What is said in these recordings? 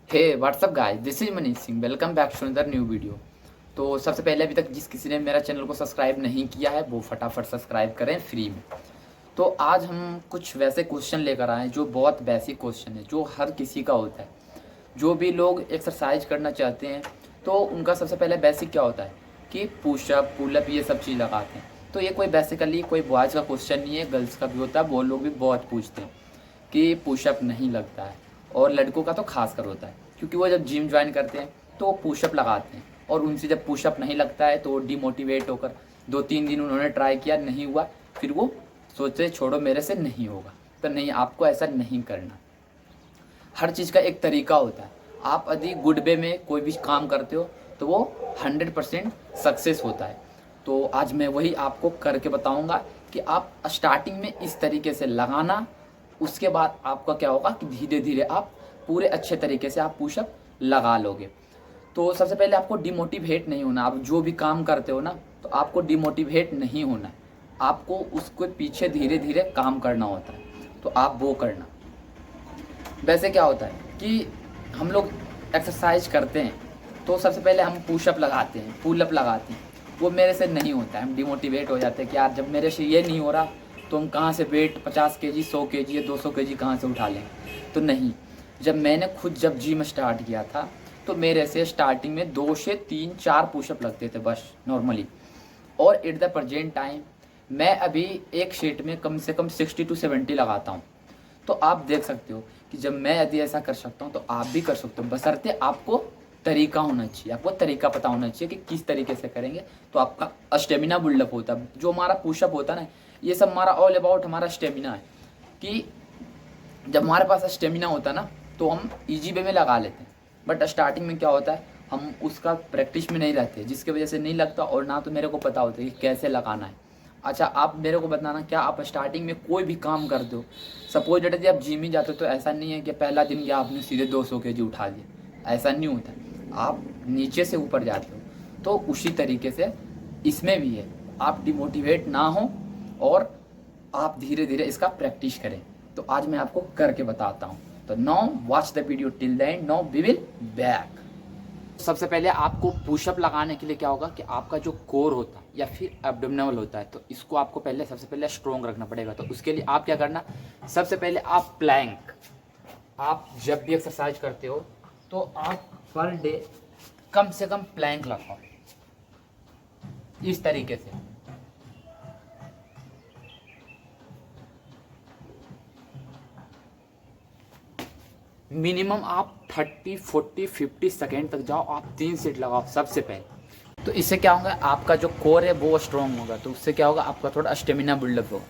Hey what's up guys, this is Manish Singh. Welcome back to another new video. तो सबसे पहले अभी तक जिस किसी ने मेरा चैनल को सब्सक्राइब नहीं किया है वो फटाफट सब्सक्राइब करें फ्री में। तो आज हम कुछ वैसे क्वेश्चन लेकर आए हैं जो बहुत बेसिक क्वेश्चन है, जो हर किसी का होता है। जो भी लोग एक्सरसाइज करना चाहते हैं तो उनका सबसे पहले बेसिक क्या होता है कि पुशअप पुलअप ये सब चीज़ लगाते हैं। तो ये कोई बेसिकली कोई बॉयज़ का क्वेश्चन नहीं है, गर्ल्स का भी होता है। वो लोग भी बहुत पूछते हैं कि पुशअप नहीं लगता है, और लड़कों का तो खास कर होता है क्योंकि वो जब जिम ज्वाइन करते हैं तो पुशअप लगाते हैं, और उनसे जब पुशअप नहीं लगता है तो डिमोटिवेट होकर 2-3 दिन उन्होंने ट्राई किया, नहीं हुआ, फिर वो सोचते छोड़ो मेरे से नहीं होगा। तो नहीं, आपको ऐसा नहीं करना। हर चीज़ का एक तरीका होता है। आप यदि गुड वे में कोई भी काम करते हो तो वो 100% सक्सेस होता है। तो आज मैं वही आपको करके बताऊंगा कि आप स्टार्टिंग में इस तरीके से लगाना, उसके बाद आपका क्या होगा कि धीरे धीरे आप पूरे अच्छे तरीके से आप पुशअप लगा लोगे। तो सबसे पहले आपको डिमोटिवेट नहीं होना। आप जो भी काम करते हो ना, तो आपको डिमोटिवेट नहीं होना है, आपको उसके पीछे धीरे धीरे काम करना होता है। तो आप वो करना। वैसे क्या होता है कि हम लोग एक्सरसाइज करते हैं तो सबसे पहले हम पुशअप लगाते हैं, पुलअप लगाते हैं। वो मेरे से नहीं होता है, हम डिमोटिवेट हो जाते हैं कि यार जब मेरे से ये नहीं हो रहा तो हम कहाँ से वेट 50 केजी 100 केजी या 200 केजी कहाँ से उठा लें। तो नहीं, जब मैंने खुद जब जिम स्टार्ट किया था तो मेरे से स्टार्टिंग में 2 से 3-4 पुशअप लगते थे बस नॉर्मली। और एट द प्रेजेंट टाइम मैं अभी एक शीट में कम से कम 60 to 70 लगाता हूँ। तो आप देख सकते हो कि जब मैं यदि ऐसा कर सकता हूँ तो आप भी कर सकते हो, बशर्ते आपको तरीका होना चाहिए, आपको तरीका पता होना चाहिए कि किस तरीके से करेंगे तो आपका स्टेमिना बिल्डअप होता है। जो हमारा पुशअप होता है ना, ये सब हमारा ऑल अबाउट हमारा स्टेमिना है। कि जब हमारे पास स्टेमिना होता है ना तो हम इजी वे में लगा लेते हैं, बट स्टार्टिंग में क्या होता है हम उसका प्रैक्टिस में नहीं रहते, जिसकी वजह से नहीं लगता, और ना तो मेरे को पता होता है कि कैसे लगाना है। अच्छा, आप मेरे को बताना, क्या आप स्टार्टिंग में कोई भी काम करते हो, सपोज डेट यदि आप जिम ही जाते हो तो ऐसा नहीं है कि पहला दिन क्या आपने सीधे 200 केजी उठा दिया, ऐसा नहीं होता। आप नीचे से ऊपर जाते हो। तो उसी तरीके से इसमें भी है, आप डिमोटिवेट ना हो और आप धीरे धीरे इसका प्रैक्टिस करें। तो आज मैं आपको करके बताता हूँ। तो now watch the video till the end, now we will back. सबसे पहले आपको पुशअप लगाने के लिए क्या होगा कि आपका जो कोर होता है या फिर एब्डोमिनल होता है, तो इसको आपको पहले सबसे पहले स्ट्रॉन्ग रखना पड़ेगा। तो उसके लिए आप क्या करना, सबसे पहले आप प्लैंक, आप जब भी एक्सरसाइज करते हो तो आप पर डे कम से कम प्लैंक लगाओ इस तरीके से। मिनिमम आप 30, 40, 50 सेकेंड तक जाओ, आप 3 सेट लगाओ सबसे पहले। तो इससे क्या होगा, आपका जो कोर है वो स्ट्रॉन्ग होगा, तो उससे क्या होगा आपका थोड़ा स्टेमिना बिल्डअप होगा।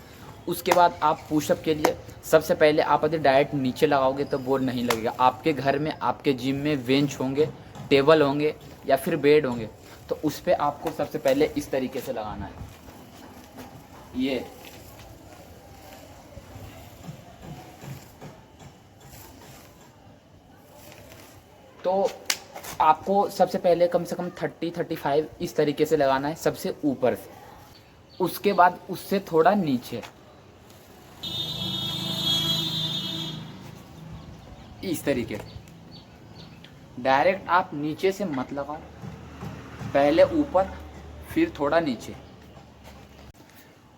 उसके बाद आप पुशअप के लिए सबसे पहले आप यदि डायरेक्ट नीचे लगाओगे तो वो नहीं लगेगा। आपके घर में आपके जिम में बेंच होंगे, टेबल होंगे या फिर बेड होंगे, तो उस पर आपको सबसे पहले इस तरीके से लगाना है। ये तो आपको सबसे पहले कम से कम 30-35 इस तरीके से लगाना है सबसे ऊपर से। उसके बाद उससे थोड़ा नीचे इस तरीके से। डायरेक्ट आप नीचे से मत लगाओ, पहले ऊपर फिर थोड़ा नीचे।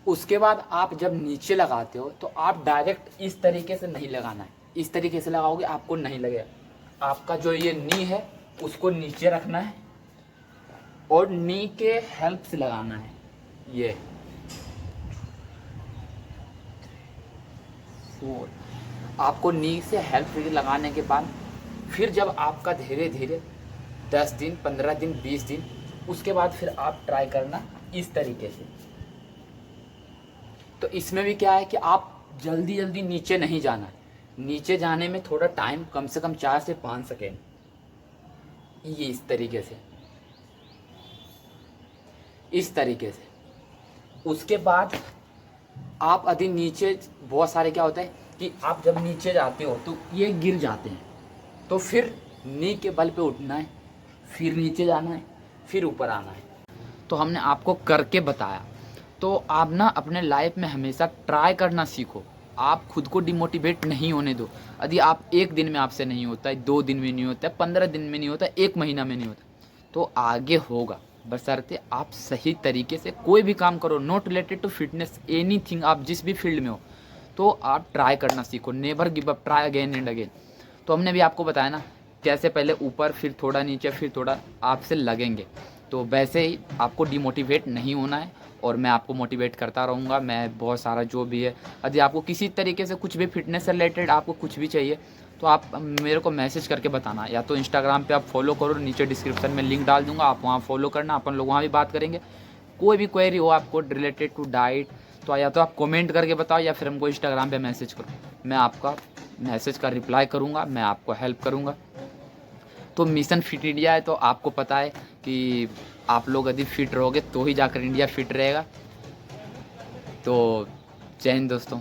उसके बाद आप जब नीचे लगाते हो तो आप डायरेक्ट इस तरीके से नहीं लगाना है। इस तरीके से लगाओगे आपको नहीं लगेगा। आपका जो ये नी है उसको नीचे रखना है और नी के हेल्प से लगाना है। ये 4 आपको नी से हेल्प से लगाने के बाद फिर जब आपका धीरे धीरे 10 दिन 15 दिन 20 दिन, उसके बाद फिर आप ट्राई करना इस तरीके से। तो इसमें भी क्या है कि आप जल्दी जल्दी नीचे नहीं जाना है, नीचे जाने में थोड़ा टाइम, कम से कम 4 से 5 सेकेंड, ये इस तरीके से, इस तरीके से। उसके बाद आप यदि नीचे, बहुत सारे क्या होता है कि आप जब नीचे जाते हो तो ये गिर जाते हैं, तो फिर नी के बल पे उठना है, फिर नीचे जाना है, फिर ऊपर आना है। तो हमने आपको करके बताया। तो आप ना अपने लाइफ में हमेशा ट्राई करना सीखो। आप खुद को डिमोटिवेट नहीं होने दो। यदि आप 1 दिन में आपसे नहीं होता है, 2 दिन में नहीं होता है, 15 दिन में नहीं होता है, 1 महीना में नहीं होता, तो आगे होगा। बशर्ते आप सही तरीके से कोई भी काम करो, not related to fitness, anything, आप जिस भी फील्ड में हो, तो आप ट्राई करना सीखो। Never give up, try again and again. तो हमने भी आपको बताया ना, कैसे पहले ऊपर, फिर थोड़ा नीचे, फिर थोड़ा आपसे लगेंगे। तो वैसे ही आपको डिमोटिवेट नहीं होना है, और मैं आपको मोटिवेट करता रहूँगा। मैं बहुत सारा जो भी है, यदि आपको किसी तरीके से कुछ भी फिटनेस से रिलेटेड आपको कुछ भी चाहिए, तो आप मेरे को मैसेज करके बताना। या तो इंस्टाग्राम पे आप फॉलो करो, नीचे डिस्क्रिप्शन में लिंक डाल दूँगा, आप वहाँ फॉलो करना, अपन लोग वहाँ भी बात करेंगे। कोई भी क्वेरी हो आपको रिलेटेड टू डाइट, तो या तो आप कमेंट करके बताओ, या फिर हमको इंस्टाग्राम पे मैसेज करो। मैं आपका मैसेज का रिप्लाई करूँगा, मैं आपको हेल्प करूँगा। तो मिशन फिट इंडिया है, तो आपको पता है कि आप लोग यदि फिट रहोगे तो ही जाकर इंडिया फिट रहेगा। तो जय हिंद दोस्तों।